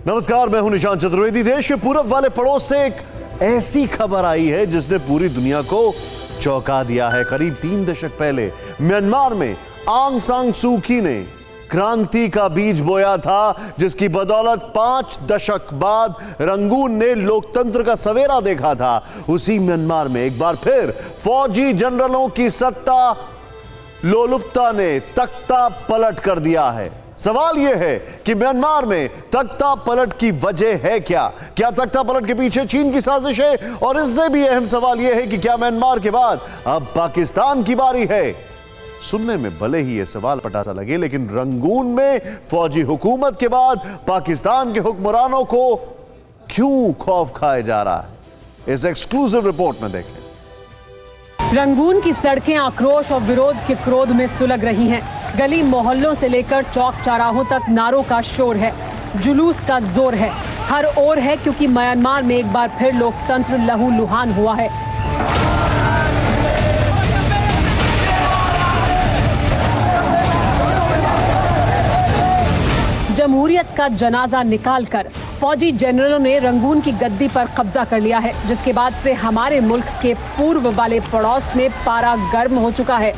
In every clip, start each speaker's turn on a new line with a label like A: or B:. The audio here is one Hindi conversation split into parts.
A: नमस्कार, मैं हूं निशांत चतुर्वेदी। देश के पूरब वाले पड़ोस से एक ऐसी खबर आई है जिसने पूरी दुनिया को चौंका दिया है। करीब 3 दशक पहले म्यांमार में आंग सान सू की ने क्रांति का बीज बोया था, जिसकी बदौलत 5 दशक बाद रंगून ने लोकतंत्र का सवेरा देखा था। उसी म्यांमार में एक बार फिर फौजी जनरलों की सत्ता लोलुपता ने तख्ता पलट कर दिया है। सवाल यह है कि म्यांमार में तख्ता पलट की वजह है क्या? क्या तख्ता पलट के पीछे चीन की साजिश है? और इससे भी अहम सवाल यह है कि क्या म्यांमार के बाद अब पाकिस्तान की बारी है? सुनने में भले ही यह सवाल पटासा लगे, लेकिन रंगून में फौजी हुकूमत के बाद पाकिस्तान के हुक्मरानों को क्यों खौफ खाया जा रहा है, इस एक्सक्लूसिव रिपोर्ट में देखें।
B: रंगून की सड़कें आक्रोश और विरोध के क्रोध में सुलग रही हैं। गली मोहल्लों से लेकर चौक चौराहों तक नारों का शोर है, जुलूस का जोर है, हर ओर है, क्योंकि म्यांमार में एक बार फिर लोकतंत्र लहूलुहान हुआ है। जमहूरियत का जनाजा निकालकर फौजी जनरलों ने रंगून की गद्दी पर कब्जा कर लिया है, जिसके बाद से हमारे मुल्क के पूर्व वाले पड़ोस में पारा गर्म हो चुका है।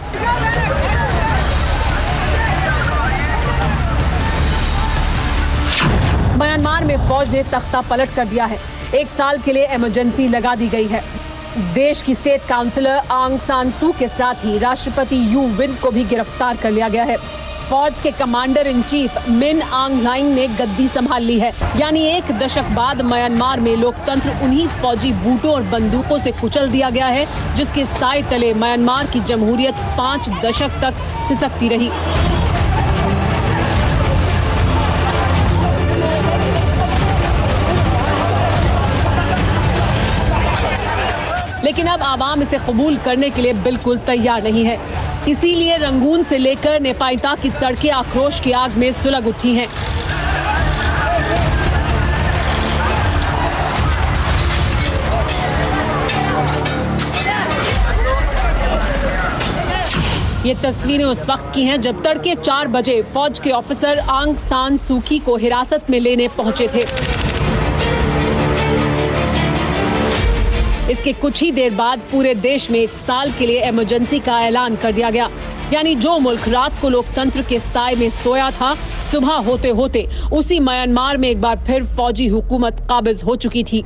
B: म्यांमार में फौज ने तख्ता पलट कर दिया है। 1 साल के लिए इमरजेंसी लगा दी गई है। देश की स्टेट काउंसिलर आंग सान सू के साथ ही राष्ट्रपति यू विन को भी गिरफ्तार कर लिया गया है। फौज के कमांडर इन चीफ मिन आंग लाइंग ने गद्दी संभाल ली है। यानी 1 दशक बाद म्यांमार में लोकतंत्र उन्हीं फौजी बूटों और बंदूकों से कुचल दिया गया है, जिसके साए तले म्यांमार की जमहूरियत 5 दशक तक सिसकती रही। लेकिन अब आवाम इसे कबूल करने के लिए बिल्कुल तैयार नहीं है। इसीलिए रंगून से लेकर नेपाइता की सड़कें आक्रोश की आग में सुलग उठी हैं। ये तस्वीरें उस वक्त की हैं जब तड़के 4 बजे फौज के ऑफिसर आंग सान सू की को हिरासत में लेने पहुंचे थे। इसके कुछ ही देर बाद पूरे देश में 1 साल के लिए इमरजेंसी का ऐलान कर दिया गया। यानी जो मुल्क रात को लोकतंत्र के साए में सोया था, सुबह होते होते उसी म्यांमार में एक बार फिर फौजी हुकूमत काबिज हो चुकी थी।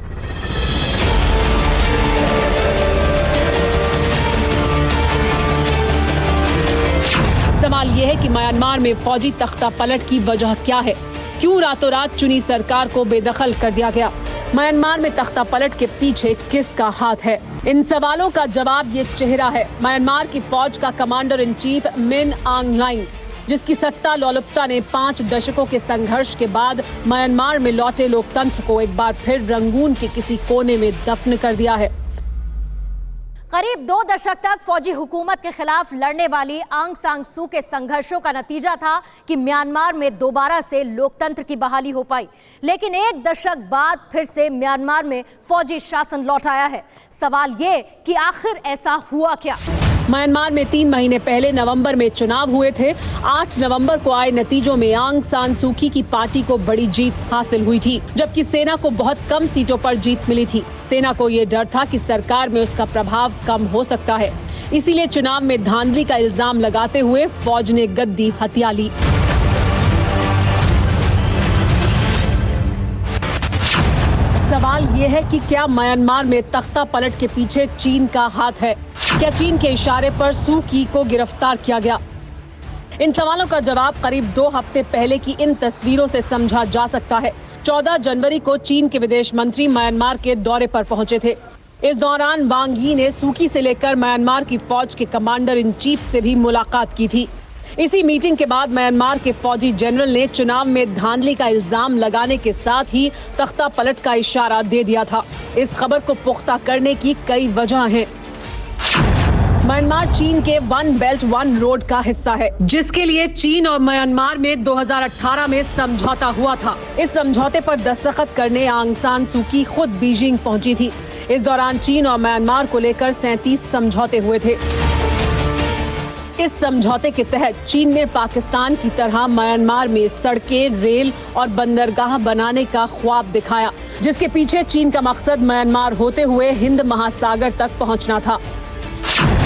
B: सवाल यह है कि म्यांमार में फौजी तख्ता पलट की वजह क्या है? क्यों रातों रात चुनी सरकार को बेदखल कर दिया गया? म्यांमार में तख्ता पलट के पीछे किसका हाथ है? इन सवालों का जवाब ये चेहरा है, म्यांमार की फौज का कमांडर इन चीफ मिन आंग लाइंग, जिसकी सत्ता लोलुपता ने 5 दशकों के संघर्ष के बाद म्यांमार में लौटे लोकतंत्र को एक बार फिर रंगून के किसी कोने में दफन कर दिया है।
C: करीब 2 दशक तक फौजी हुकूमत के खिलाफ लड़ने वाली आंग सान सू के संघर्षों का नतीजा था कि म्यांमार में दोबारा से लोकतंत्र की बहाली हो पाई। लेकिन 1 दशक बाद फिर से म्यांमार में फौजी शासन लौट आया है। सवाल ये कि आखिर ऐसा हुआ क्या?
B: म्यांमार में 3 महीने पहले नवंबर में चुनाव हुए थे। 8 नवंबर को आए नतीजों में आंग सान सू की पार्टी को बड़ी जीत हासिल हुई थी, जबकि सेना को बहुत कम सीटों पर जीत मिली थी। सेना को ये डर था कि सरकार में उसका प्रभाव कम हो सकता है, इसीलिए चुनाव में धांधली का इल्जाम लगाते हुए फौज ने गद्दी हथिया ली। सवाल ये है कि क्या म्यांमार में तख्ता पलट के पीछे चीन का हाथ है? क्या चीन के इशारे पर सू की को गिरफ्तार किया गया? इन सवालों का जवाब करीब 2 हफ्ते पहले की इन तस्वीरों से समझा जा सकता है। 14 जनवरी को चीन के विदेश मंत्री म्यांमार के दौरे पर पहुंचे थे। इस दौरान वांग यी ने सू की से लेकर म्यांमार की फौज के कमांडर इन चीफ से भी मुलाकात की थी। इसी मीटिंग के बाद म्यांमार के फौजी जनरल ने चुनाव में धांधली का इल्जाम लगाने के साथ ही तख्ता पलट का इशारा दे दिया था। इस खबर को पुख्ता करने की कई वजह हैं। म्यांमार चीन के 1 बेल्ट 1 रोड का हिस्सा है, जिसके लिए चीन और म्यांमार में 2018 में समझौता हुआ था। इस समझौते पर दस्तखत करने आंग सान सू की खुद बीजिंग पहुंची थी। इस दौरान चीन और म्यांमार को लेकर 37 समझौते हुए थे। इस समझौते के तहत चीन ने पाकिस्तान की तरह म्यांमार में सड़कें, रेल और बंदरगाह बनाने का ख्वाब दिखाया, जिसके पीछे चीन का मकसद म्यांमार होते हुए हिंद महासागर तक पहुंचना था।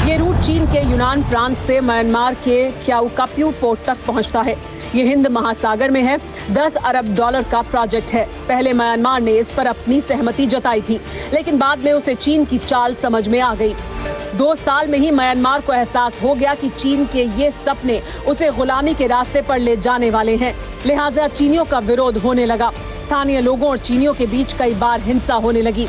B: ये रूट चीन के यूनान प्रांत से म्यांमार के क्याओकाप्यू पोर्ट तक पहुंचता है। ये हिंद महासागर में है। $10 अरब का प्रोजेक्ट है। पहले म्यांमार ने इस पर अपनी सहमति जताई थी, लेकिन बाद में उसे चीन की चाल समझ में आ गई। 2 साल में ही म्यांमार को एहसास हो गया कि चीन के ये सपने उसे गुलामी के रास्ते पर ले जाने वाले हैं। लिहाजा चीनियों का विरोध होने लगा। स्थानीय लोगों और चीनियों के बीच कई बार हिंसा होने लगी।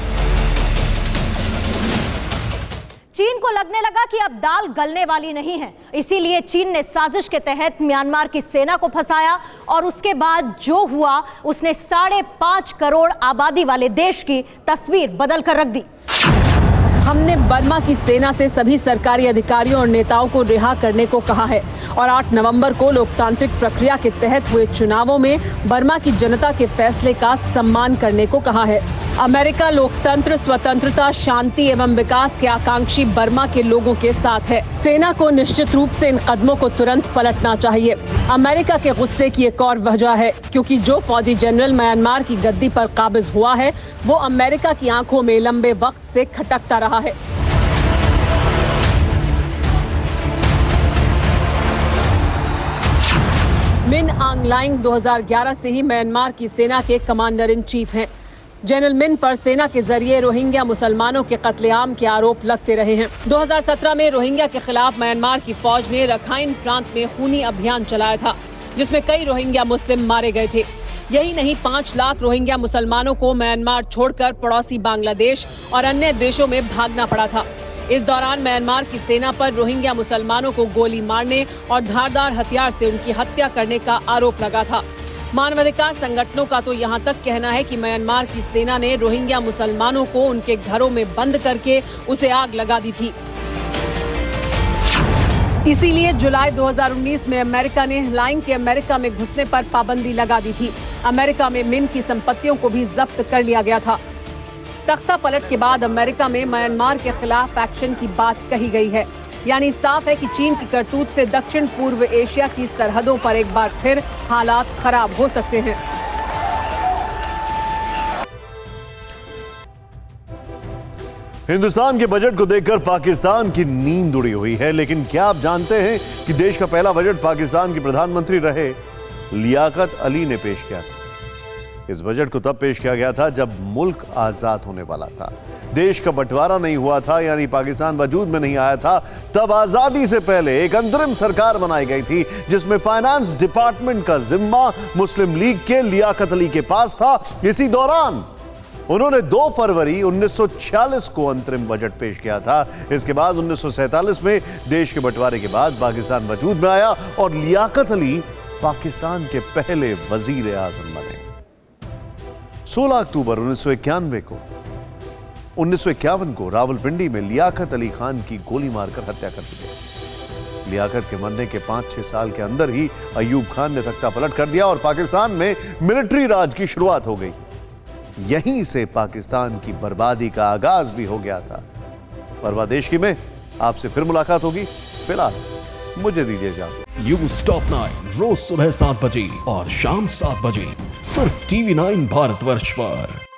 C: चीन को लगने लगा कि अब दाल गलने वाली नहीं है, इसीलिए चीन ने साजिश के तहत म्यांमार की सेना को फंसाया और उसके बाद जो हुआ उसने 5.5 करोड़ आबादी वाले देश की तस्वीर बदल कर रख दी।
B: हमने बर्मा की सेना से सभी सरकारी अधिकारियों और नेताओं को रिहा करने को कहा है और 8 नवंबर को लोकतांत्रिक प्रक्रिया के तहत हुए चुनावों में बर्मा की जनता के फैसले का सम्मान करने को कहा है। अमेरिका लोकतंत्र, स्वतंत्रता, शांति एवं विकास के आकांक्षी बर्मा के लोगों के साथ है। सेना को निश्चित रूप से इन कदमों को तुरंत पलटना चाहिए। अमेरिका के गुस्से की एक और वजह है, क्योंकि जो फौजी जनरल म्यांमार की गद्दी पर काबिज हुआ है वो अमेरिका की आंखों में लंबे वक्त से खटकता रहा है। मिन आंग लाइंग 2011 से ही म्यांमार की सेना के कमांडर इन चीफ हैं। जनरल मिन पर सेना के जरिए रोहिंग्या मुसलमानों के कत्लेआम के आरोप लगते रहे हैं। 2017 में रोहिंग्या के खिलाफ म्यांमार की फौज ने रखाइन प्रांत में खूनी अभियान चलाया था, जिसमें कई रोहिंग्या मुस्लिम मारे गए थे। यही नहीं, 5 लाख रोहिंग्या मुसलमानों को म्यांमार छोड़कर पड़ोसी बांग्लादेश और अन्य देशों में भागना पड़ा था। इस दौरान म्यांमार की सेना पर रोहिंग्या मुसलमानों को गोली मारने और धारदार हथियार से उनकी हत्या करने का आरोप लगा था। मानवाधिकार संगठनों का तो यहाँ तक कहना है कि म्यांमार की सेना ने रोहिंग्या मुसलमानों को उनके घरों में बंद करके उसे आग लगा दी थी। इसीलिए जुलाई 2019 में अमेरिका ने लाइंग के अमेरिका में घुसने पर पाबंदी लगा दी थी। अमेरिका में मिन की संपत्तियों को भी जब्त कर लिया गया था। तख्ता पलट के बाद अमेरिका में म्यांमार के खिलाफ एक्शन की बात कही गई है। यानी साफ है कि चीन की करतूत से दक्षिण पूर्व एशिया की सरहदों पर एक बार फिर हालात खराब हो सकते हैं।
A: हिंदुस्तान के बजट को देखकर पाकिस्तान की नींद उड़ी हुई है, लेकिन क्या आप जानते हैं कि देश का पहला बजट पाकिस्तान के प्रधानमंत्री रहे लियाकत अली ने पेश किया था। इस बजट को तब पेश किया गया था जब मुल्क आजाद होने वाला था, देश का बंटवारा नहीं हुआ था, यानी पाकिस्तान वजूद में नहीं आया था। तब आजादी से पहले एक अंतरिम सरकार बनाई गई थी, जिसमें फाइनेंस डिपार्टमेंट का जिम्मा मुस्लिम लीग के लियाकत अली के पास था। इसी दौरान उन्होंने 2 फरवरी 1946 को अंतरिम बजट पेश किया था। इसके बाद 1947 में देश के बंटवारे के बाद पाकिस्तान वजूद में आया और लियाकत अली पाकिस्तान के पहले वजीर आजम बने। 16 अक्टूबर 1951 को रावलपिंडी में लियाकत अली खान की गोली मारकर हत्या कर दी गई। लियाकत के मरने के 5-6 साल के अंदर ही अयूब खान ने तख्ता पलट कर दिया और पाकिस्तान में मिलिट्री राज की शुरुआत हो गई। यहीं से पाकिस्तान की बर्बादी का आगाज भी हो गया था। परवादेश की में आपसे फिर मुलाकात होगी। फिलहाल मुझे दीजिए इजाजत।
D: न्यूज़ टॉप 9 रोज सुबह 7 बजे और शाम 7 बजे सिर्फ TV9 भारतवर्ष पर।